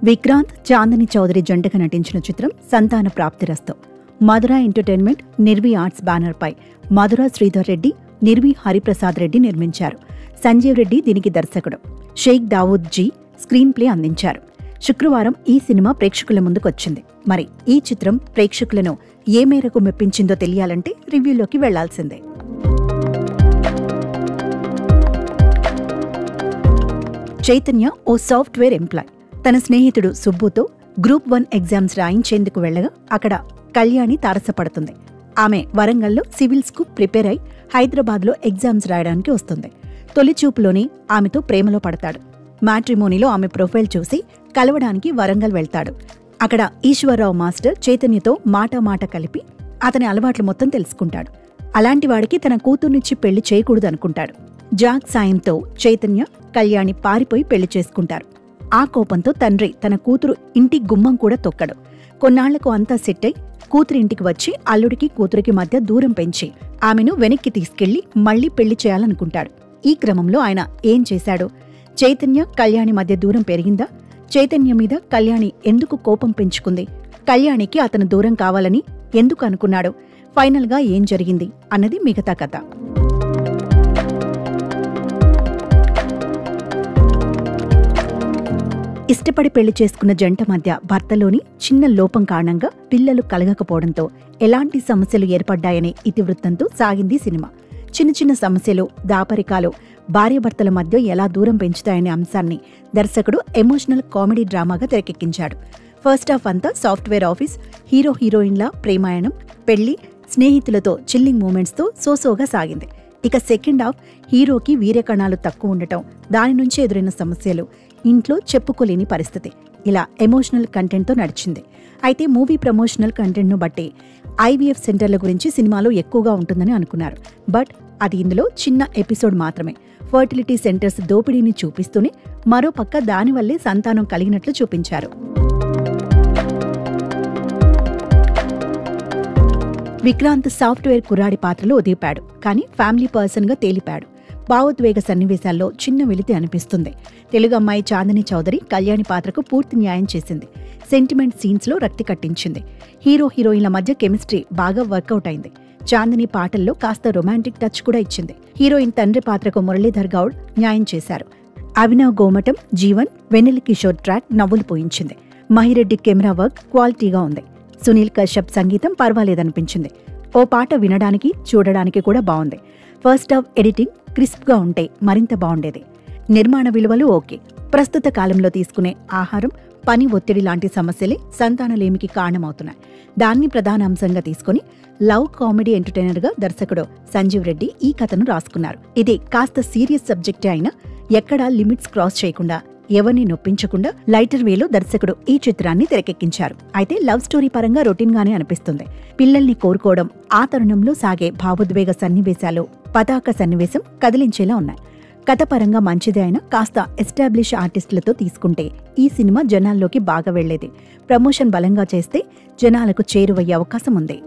విక్రాంత్, చాందిని చౌదరి జంటగా నటించిన చిత్రం సంతాన ప్రాప్తిరస్తు. మధుర ఎంటర్టైన్మెంట్, నిర్వి ఆర్ట్స్ బ్యానర్పై మధుర శ్రీధర్ రెడ్డి, నిర్వి హరిప్రసాద్ రెడ్డి నిర్మించారు. సంజీవ్ రెడ్డి దీనికి దర్శకుడు. Sheikh Dawood G screenplay అందించారు. శుక్రవారం ఈ సినిమా ప్రేక్షకుల ముందుకొచ్చింది. మరి ఈ చిత్రం ప్రేక్షకులను ఏ మేరకు మెప్పించిందో తెలియాలంటే రివ్యూలోకి వెళ్లాల్సిందే. చైతన్య ఓ సాఫ్ట్వేర్ ఎంప్లాయ్. తన స్నేహితుడు సుబ్బుతో గ్రూప్ 1 ఎగ్జామ్స్ రాయించేందుకు వెళ్లగా అక్కడ కళ్యాణి తారసపడుతుంది. ఆమె వరంగల్లో సివిల్స్కు ప్రిపేర్ అయి హైదరాబాద్లో ఎగ్జామ్స్ రాయడానికి వస్తుంది. తొలిచూపులోనే ఆమెతో ప్రేమలో పడతాడు. మ్యాట్రిమోనీలో ఆమె ప్రొఫైల్ చూసి కలవడానికి వరంగల్ వెళ్తాడు. అక్కడ ఈశ్వర్రావు మాస్టర్ చైతన్యతో మాట కలిపి అతని అలవాట్లు మొత్తం తెలుసుకుంటాడు. అలాంటి వాడికి తన కూతుర్నిచ్చి పెళ్లి చేయకూడదనుకుంటాడు. జాక్ సాయంతో చైతన్య, కళ్యాణి పారిపోయి పెళ్లి చేసుకుంటారు. ఆ కోపంతో తండ్రి తన కూతురు ఇంటి గుమ్మం కూడా తొక్కడు. కొన్నాళ్లకు అంతా సెట్ అయి కూతురి ఇంటికి వచ్చి అల్లుడికి కూతురికి మధ్య దూరం పెంచి ఆమెను వెనక్కి తీసుకెళ్లి మళ్లీ పెళ్లి చేయాలనుకుంటాడు. ఈ క్రమంలో ఆయన ఏం చేశాడు? చైతన్య, కళ్యాణి మధ్య దూరం పెరిగిందా? చైతన్య మీద కళ్యాణి ఎందుకు కోపం పెంచుకుంది? కళ్యాణికి అతను దూరం కావాలని ఎందుకు అనుకున్నాడు? ఫైనల్గా ఏం జరిగింది అన్నది మిగతా కథ. ఇష్టపడి పెళ్లి చేసుకున్న జంట మధ్య భర్తలోని చిన్న లోపం కారణంగా పిల్లలు కలగకపోవడంతో ఎలాంటి సమస్యలు ఏర్పడ్డాయనే ఇతివృత్తంతో సాగింది సినిమా. చిన్న సమస్యలు, దాపరికాలు భార్యాభర్తల మధ్య ఎలా దూరం పెంచుతాయనే అంశాన్ని దర్శకుడు ఎమోషనల్ కామెడీ డ్రామాగా తెరకెక్కించాడు. ఫస్ట్ హాఫ్ అంతా సాఫ్ట్వేర్ ఆఫీస్, హీరో హీరోయిన్ల ప్రేమాయణం, పెళ్లి, స్నేహితులతో చిల్లింగ్ మూమెంట్స్తో సోసోగా సాగింది. ఇక సెకండ్ హాఫ్ హీరోకి వీర్యకణాలు తక్కువ ఉండటం, దాని నుంచి ఎదురైన సమస్యలు, ఇంట్లో చెప్పుకోలేని పరిస్థితి, ఇలా ఎమోషనల్ కంటెంట్తో నడిచింది. అయితే మూవీ ప్రమోషనల్ కంటెంట్ను బట్టి IVF సెంటర్ల గురించి సినిమాలో ఎక్కువగా ఉంటుందని అనుకున్నారు. బట్ అది ఇందులో చిన్న ఎపిసోడ్ మాత్రమే. ఫర్టిలిటీ సెంటర్స్ దోపిడీని చూపిస్తూనే మరోపక్క దానివల్లే సంతానం కలిగినట్లు చూపించారు. విక్రాంత్ సాఫ్ట్వేర్ కుర్రాడి పాత్రలో ఒదిగిపాడు. కానీ ఫ్యామిలీ పర్సన్గా తేలిపాడు. భావోద్వేగ సన్నివేశాల్లో చిన్న వెలితి అనిపిస్తుంది. తెలుగు అమ్మాయి చాందిని చౌదరి కళ్యాణి పాత్రకు పూర్తి న్యాయం చేసింది. సెంటిమెంట్ సీన్స్లో రక్తి కట్టించింది. హీరో హీరోయిన్ల మధ్య కెమిస్ట్రీ బాగా వర్కౌట్ అయింది. చాందిని పాటల్లో కాస్త రొమాంటిక్ టచ్ కూడా ఇచ్చింది. హీరోయిన్ తండ్రి పాత్రకు మురళీధర్ గౌడ్ న్యాయం చేశారు. అభినవ్ గోమటం, జీవన్, వెన్నెల కిషోర్ ట్రాక్ నవ్వులు పోయించింది. మహిరెడ్డి కెమెరా వర్క్ క్వాలిటీగా ఉంది. సునీల్ కశ్యప్ సంగీతం పర్వాలేదనిపించింది. ఓ పాట వినడానికి, చూడడానికి కూడా బాగుంది. ఫస్ట్ హాఫ్ ఎడిటింగ్ క్రిస్ప్గా ఉంటే మరింత బాగుండేది. నిర్మాణ విలువలు ఓకే. ప్రస్తుత కాలంలో తీసుకునే ఆహారం, పని ఒత్తిడి లాంటి సమస్యలే సంతానలేమికి కారణమవుతున్నాయి. దాన్ని ప్రధాన అంశంగా తీసుకుని లవ్ కామెడీ ఎంటర్టైనర్గా దర్శకుడు సంజీవ్ రెడ్డి ఈ కథను రాసుకున్నారు. ఇది కాస్త సీరియస్ సబ్జెక్టే అయినా ఎక్కడా లిమిట్స్ క్రాస్ చేయకుండా, ఎవరిని నొప్పించకుండా లైటర్ వేలో దర్శకుడు ఈ చిత్రాన్ని తెరకెక్కించారు. అయితే లవ్ స్టోరీ పరంగా రొటీన్గానే అనిపిస్తుంది. పిల్లల్ని కోరుకోవడం, ఆ తరుణంలో సాగే భావోద్వేగ సన్నివేశాలు, పతాక సన్నివేశం కదిలించేలా ఉన్నాయి. కథ పరంగా మంచిదే అయినా కాస్త ఎస్టాబ్లిష్ ఆర్టిస్టులతో తీసుకుంటే ఈ సినిమా జనాల్లోకి బాగా వెళ్లేది. ప్రమోషన్ బలంగా చేస్తే జనాలకు చేరువయ్యే అవకాశం ఉంది.